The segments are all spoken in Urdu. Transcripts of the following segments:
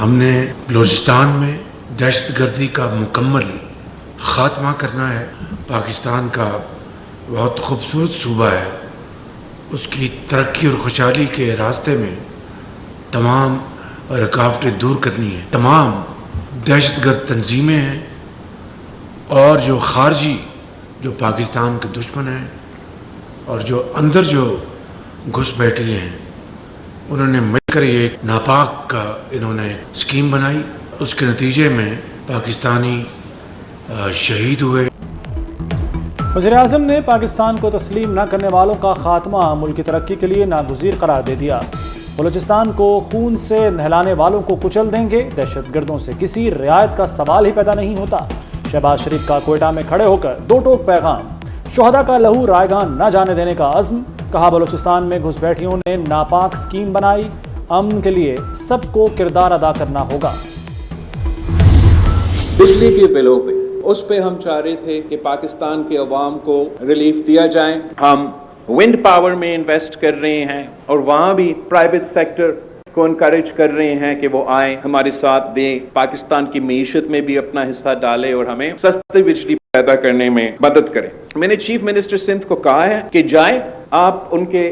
ہم نے بلوچستان میں دہشت گردی کا مکمل خاتمہ کرنا ہے. پاکستان کا بہت خوبصورت صوبہ ہے، اس کی ترقی اور خوشحالی کے راستے میں تمام رکاوٹیں دور کرنی ہے. تمام دہشت گرد تنظیمیں ہیں اور جو خارجی جو پاکستان کے دشمن ہیں اور جو اندر جو گھس بیٹھی ہیں، انہوں نے مل کر یہ ایک ناپاک کا انہوں نے اسکیم بنائی. اس کے نتیجے میں پاکستانی شہید ہوئے. وزیر اعظم نے پاکستان کو تسلیم نہ کرنے والوں کا خاتمہ ملک کی ترقی کے لیے ناگزیر قرار دے دیا. بلوچستان کو خون سے نہلانے والوں کو کچل دیں گے، دہشت گردوں سے کسی رعایت کا سوال ہی پیدا نہیں ہوتا. شہباز شریف کا کوئٹہ میں کھڑے ہو کر دو ٹوک پیغام، شہداء کا لہو رائگان نہ جانے دینے کا عزم. کہا بلوچستان میں گھس بیٹھیوں نے ناپاک اسکیم بنائی، امن کے لیے سب کو کردار ادا کرنا ہوگا. بجلی کے بلوں پہ اس پہ ہم چاہ رہے تھے کہ پاکستان کے عوام کو ریلیف دیا جائے. ہم ونڈ پاور میں انویسٹ کر رہے ہیں اور وہاں بھی پرائیویٹ سیکٹر کو انکریج کر رہے ہیں کہ وہ آئیں ہمارے ساتھ دیں، پاکستان کی معیشت میں بھی اپنا حصہ ڈالیں اور ہمیں سستی بجلی پیدا کرنے میں مدد کریں. میں نے چیف منسٹر سندھ کو کہا ہے کہ جائیں آپ ان کے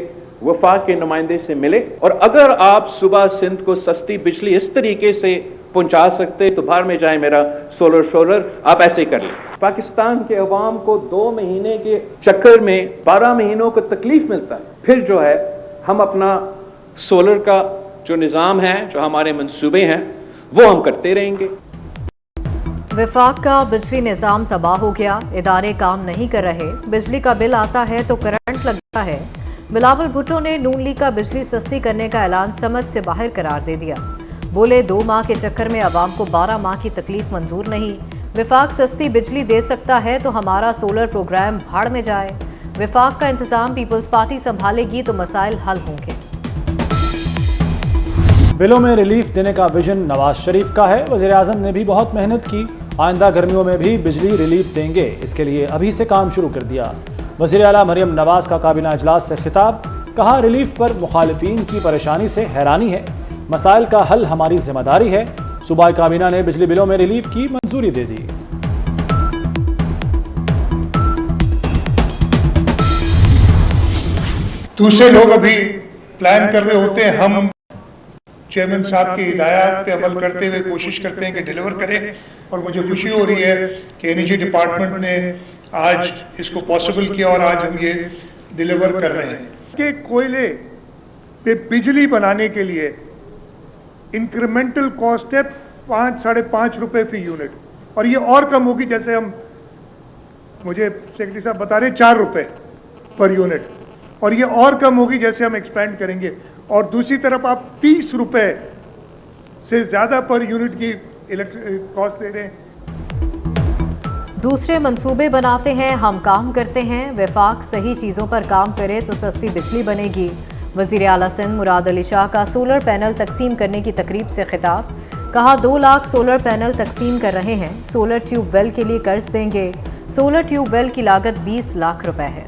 وفاق کے نمائندے سے ملے، اور اگر آپ صبح سندھ کو سستی بجلی اس طریقے سے پہنچا سکتے تو باہر میں جائیں میرا سولر آپ ایسے کر لیں. پاکستان کے عوام کو 2 مہینے کے چکر میں 12 مہینوں کو تکلیف ملتا ہے. پھر جو ہے ہم اپنا سولر کا جو نظام ہے، جو ہمارے منصوبے ہیں، وہ ہم کرتے رہیں گے. وفاق کا بجلی نظام تباہ ہو گیا، ادارے کام نہیں کر رہے، بجلی کا بل آتا ہے تو کرنٹ لگتا ہے. بلاول بھٹو نے نون لیگ کا بجلی سستی کرنے کا اعلان سمجھ سے باہر قرار دے دیا. بولے 2 ماہ کے چکر میں عوام کو 12 ماہ کی تکلیف منظور نہیں. وفاق سستی بجلی دے سکتا ہے تو ہمارا سولر پروگرام بھاڑ میں جائے. وفاق کا انتظام پیپلز پارٹی سنبھالے گی تو مسائل حل ہوں گے. بلوں میں ریلیف دینے کا ویژن نواز شریف کا ہے. وزیر اعظم نے بھی بہت محنت کی، آئندہ گرمیوں میں بھی بجلی ریلیف دیں گے، اس کے لیے ابھی سے کام شروع کر دیا. وزیر اعلیٰ مریم نواز کا کابینہ اجلاس سے خطاب، کہا ریلیف پر مخالفین کی پریشانی سے حیرانی ہے، مسائل کا حل ہماری ذمہ داری ہے. صوبائی کابینہ نے بجلی بلوں میں ریلیف کی منظوری دے دی. دوسرے لوگ ابھی پلان کر رہے ہوتے ہیں، ہم چیئرمین صاحب کی ہدایات پہ عمل کرتے ہوئے کوشش کرتے ہیں کہ ڈیلیور کریں، اور مجھے خوشی ہو رہی ہے کہ انرجی ڈپارٹمنٹ نے آج اس کو پاسبل کیا اور آج ہم یہ ڈیلیور کر رہے ہیں. کہ کوئلے پہ بجلی بنانے کے لیے انکریمنٹل کاسٹ ہے 5-5.5 روپے فی یونٹ، اور یہ اور کم ہوگی، جیسے ہم مجھے سیکرٹری صاحب بتا رہے 4 روپے پر یونٹ، اور یہ اور کم ہوگی جیسے ہم ایکسپینڈ کریں گے. اور دوسری طرف آپ 30 روپے سے زیادہ پر یونٹ کی کاسٹ دے رہے ہیں. دوسرے منصوبے بناتے ہیں، ہم کام کرتے ہیں. وفاق صحیح چیزوں پر کام کرے تو سستی بجلی بنے گی. وزیر اعلیٰ سندھ مراد علی شاہ کا سولر پینل تقسیم کرنے کی تقریب سے خطاب، کہا 2 لاکھ سولر پینل تقسیم کر رہے ہیں. سولر ٹیوب ویل کے لیے قرض دیں گے. سولر ٹیوب ویل کی لاگت 20 لاکھ روپے ہے.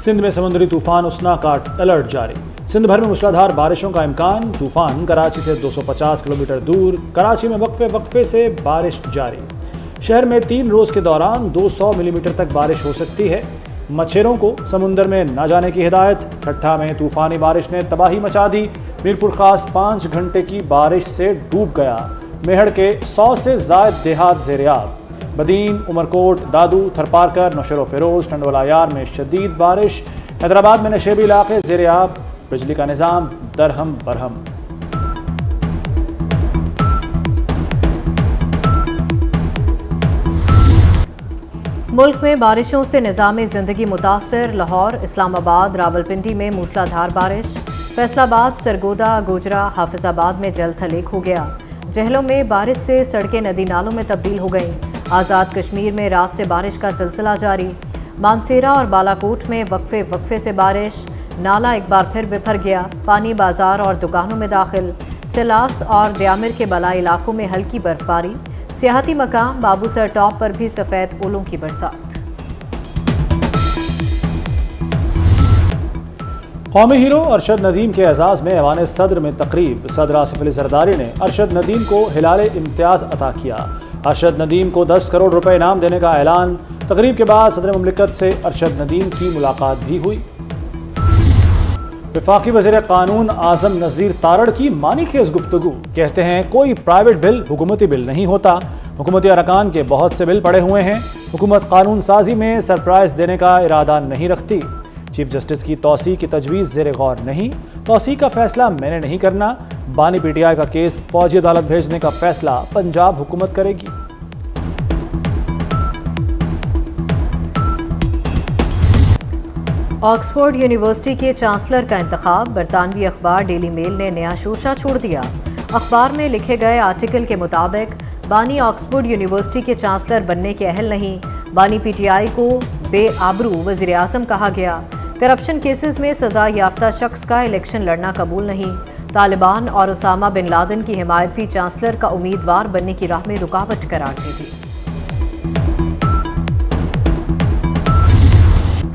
سندھ میں سمندری طوفان اسنا کا الرٹ جاری. سندھ بھر میں موسلادھار بارشوں کا امکان. طوفان کراچی سے 250 کلومیٹر دور. کراچی میں وقفے سے بارش جاری. شہر میں 3 روز کے دوران 200 ملی میٹر تک بارش ہو سکتی ہے. مچھیروں کو سمندر میں نہ جانے کی ہدایت. ٹھٹھہ میں طوفانی بارش نے تباہی مچا دی. میرپور خاص 5 گھنٹے کی بارش سے ڈوب گیا. میہڑ کے 100 سے زائد دیہات زیریاب. بدین، عمرکوٹ، دادو، تھرپارکر، نوشہر و فیروز، ٹنڈولا یار میں شدید بارش. حیدرآباد میں نشیبی علاقے زیریاب. بجلی کا نظام درہم برہم. ملک میں بارشوں سے نظام زندگی متاثر. لاہور، اسلام آباد، راولپنڈی میں موسلادھار بارش. فیصل آباد، سرگودا، گوجرا، حافظ آباد میں جل تھل ایک ہو گیا. جہلوں میں بارش سے سڑکیں ندی نالوں میں تبدیل ہو گئیں. آزاد کشمیر میں رات سے بارش کا سلسلہ جاری. مانسیرا اور بالاکوٹ میں وقفے سے بارش. نالا ایک بار پھر بپھر گیا. پانی بازار اور دکانوں میں داخل. چلاس اور دیامر کے بالائی علاقوں میں ہلکی برف باری. سیاحتی مقام بابو سر ٹاپ پر بھی سفید اولوں کی برسات. قومی ہیرو ارشد ندیم کے اعزاز میں ایوان صدر میں تقریب، صدر آصف علی زرداری نے ارشد ندیم کو ہلال امتیاز عطا کیا۔ ارشد ندیم کو 10 کروڑ روپے انعام دینے کا اعلان۔ تقریب کے بعد صدر مملکت سے ارشد ندیم کی ملاقات بھی ہوئی۔ وفاقی وزیر قانون اعظم نذیر تارڑ کی معنی خیز گفتگو، کہتے ہیں کوئی پرائیویٹ بل حکومتی بل نہیں ہوتا، حکومتی ارکان کے بہت سے بل پڑے ہوئے ہیں، حکومت قانون سازی میں سرپرائز دینے کا ارادہ نہیں رکھتی، چیف جسٹس کی توسیع کی تجویز زیر غور نہیں، توسیع کا فیصلہ میں نے نہیں کرنا، بانی پی ٹی آئی کا کیس فوجی عدالت بھیجنے کا فیصلہ پنجاب حکومت کرے گی۔ آکسفورڈ یونیورسٹی کے چانسلر کا انتخاب، برطانوی اخبار ڈیلی میل نے نیا شوشہ چھوڑ دیا۔ اخبار میں لکھے گئے آرٹیکل کے مطابق بانی آکسفورڈ یونیورسٹی کے چانسلر بننے کے اہل نہیں، بانی پی ٹی آئی کو بے آبرو وزیر اعظم کہا گیا۔ کرپشن کیسز میں سزا یافتہ شخص کا الیکشن لڑنا قبول نہیں، طالبان اور اسامہ بن لادن کی حمایت بھی چانسلر کا امیدوار بننے کی راہ میں رکاوٹ قرار دی تھی۔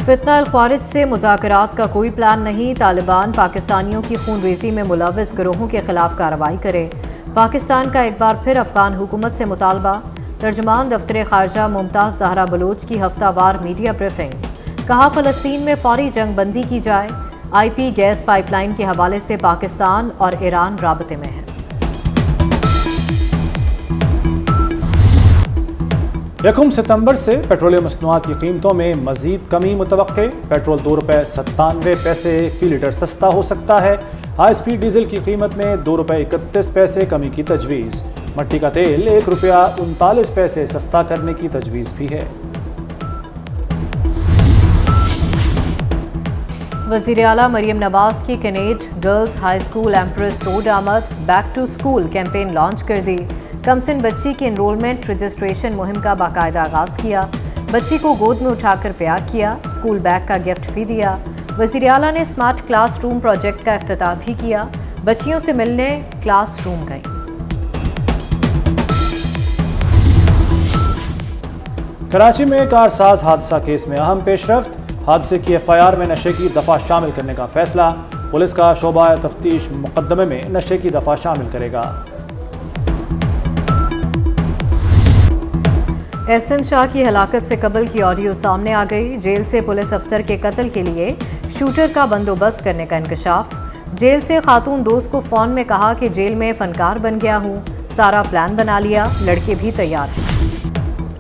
فتنہ الخوارج سے مذاکرات کا کوئی پلان نہیں، طالبان پاکستانیوں کی خون ریزی میں ملوث گروہوں کے خلاف کارروائی کرے، پاکستان کا ایک بار پھر افغان حکومت سے مطالبہ۔ ترجمان دفتر خارجہ ممتاز زہرا بلوچ کی ہفتہ وار میڈیا بریفنگ، کہا فلسطین میں فوری جنگ بندی کی جائے، آئی پی گیس پائپ لائن کے حوالے سے پاکستان اور ایران رابطے میں ہیں۔ 1 ستمبر سے پیٹرولیم مصنوعات کی قیمتوں میں مزید کمی متوقع، پیٹرول 2 روپے 97 پیسے فی لیٹر سستا ہو سکتا ہے، ہائی سپیڈ ڈیزل کی قیمت میں 2 روپے 31 پیسے کمی کی تجویز، مٹی کا تیل 1 روپیہ 39 پیسے سستا کرنے کی تجویز بھی ہے۔ وزیر اعلیٰ مریم نواز کی Kinnaird girls high school Empress road آمد، back to school campaign launch کر دی، کم سن بچی کی انرولمنٹ رجسٹریشن مہم کا باقاعدہ آغاز کیا، بچی کو گود میں اٹھا کر پیار کیا، اسکول بیگ کا گفٹ بھی دیا۔ وزیر اعلیٰ نے اسمارٹ کلاس روم پروجیکٹ کا افتتاح بھی کیا، بچیوں سے ملنے کلاس روم گئیں۔ کراچی میں کارساز حادثہ کیس میں اہم پیش رفت، حادثے کی ایف آئی آر میں نشے کی دفعہ شامل کرنے کا فیصلہ، پولیس کا شعبہ تفتیش مقدمے میں نشے کی دفعہ شامل کرے گا۔ احسن شاہ کی ہلاکت سے قبل کی آڈیو سامنے آ گئی، جیل سے پولیس افسر کے قتل کے لیے شوٹر کا بندوبست کرنے کا انکشاف، جیل سے خاتون دوست کو فون میں کہا کہ جیل میں فنکار بن گیا ہوں، سارا پلان بنا لیا، لڑکے بھی تیار ہیں۔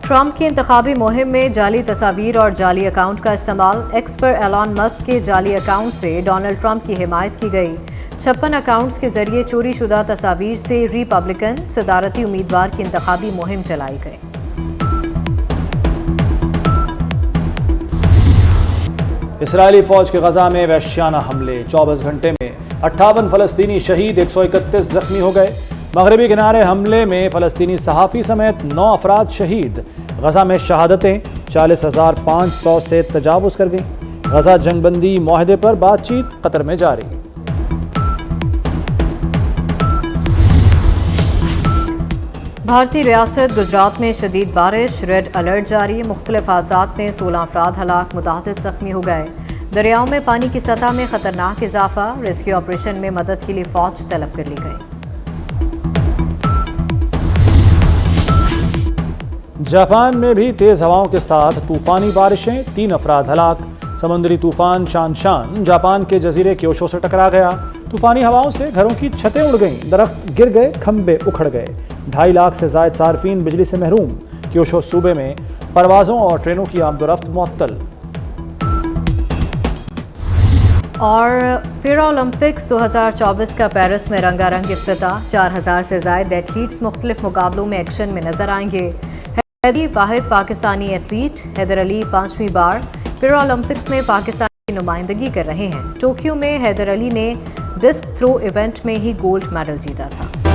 ٹرمپ کی انتخابی مہم میں جعلی تصاویر اور جعلی اکاؤنٹ کا استعمال، ایکس پر ایلان مسک کے جعلی اکاؤنٹ سے ڈونلڈ ٹرمپ کی حمایت کی گئی، 56 اکاؤنٹس کے ذریعے چوری شدہ تصاویر سے ریپبلکن صدارتی امیدوار کی انتخابی مہم چلائی گئی۔ اسرائیلی فوج کے غزہ میں وحشیانہ حملے، 24 گھنٹے میں 58 فلسطینی شہید، 131 زخمی ہو گئے۔ مغربی کنارے حملے میں فلسطینی صحافی سمیت 9 افراد شہید، غزہ میں شہادتیں 40,500 سے تجاوز کر گئیں۔ غزہ جنگ بندی معاہدے پر بات چیت قطر میں جاری۔ بھارتی ریاست گجرات میں شدید بارش، ریڈ الرٹ جاری، مختلف حادثات میں 16 افراد ہلاک، متعدد زخمی ہو گئے۔ دریاؤں میں پانی کی سطح میں خطرناک اضافہ، ریسکیو آپریشن میں مدد کے لیے فوج طلب کر لی گئی۔ جاپان میں بھی تیز ہواؤں کے ساتھ طوفانی بارشیں، 3 افراد ہلاک۔ سمندری طوفان شان جاپان کے جزیرے کیوشو سے ٹکرا گیا، طوفانی ہواؤں سے گھروں کی چھتیں اڑ گئیں، درخت گر گئے، کھمبے اکھڑ گئے، 2.5 لاکھ سے زائد صارفین بجلی سے محروم۔ کیوشو صوبے میں پروازوں اور ٹرینوں کی آمد و رفت معطل۔ اور پیرالمپکس 2024 کا پیرس میں رنگا رنگ افتتاح، 4000 سے زائد ایتھلیٹس مختلف مقابلوں میں ایکشن میں نظر آئیں گے۔ حیدر واحد پاکستانی ایتھلیٹ، حیدر علی 5ویں بار پیرالمپکس میں پاکستان کی نمائندگی کر رہے ہیں۔ ٹوکیو میں حیدر علی نے ڈسک تھرو ایونٹ میں ہی گولڈ میڈل جیتا تھا۔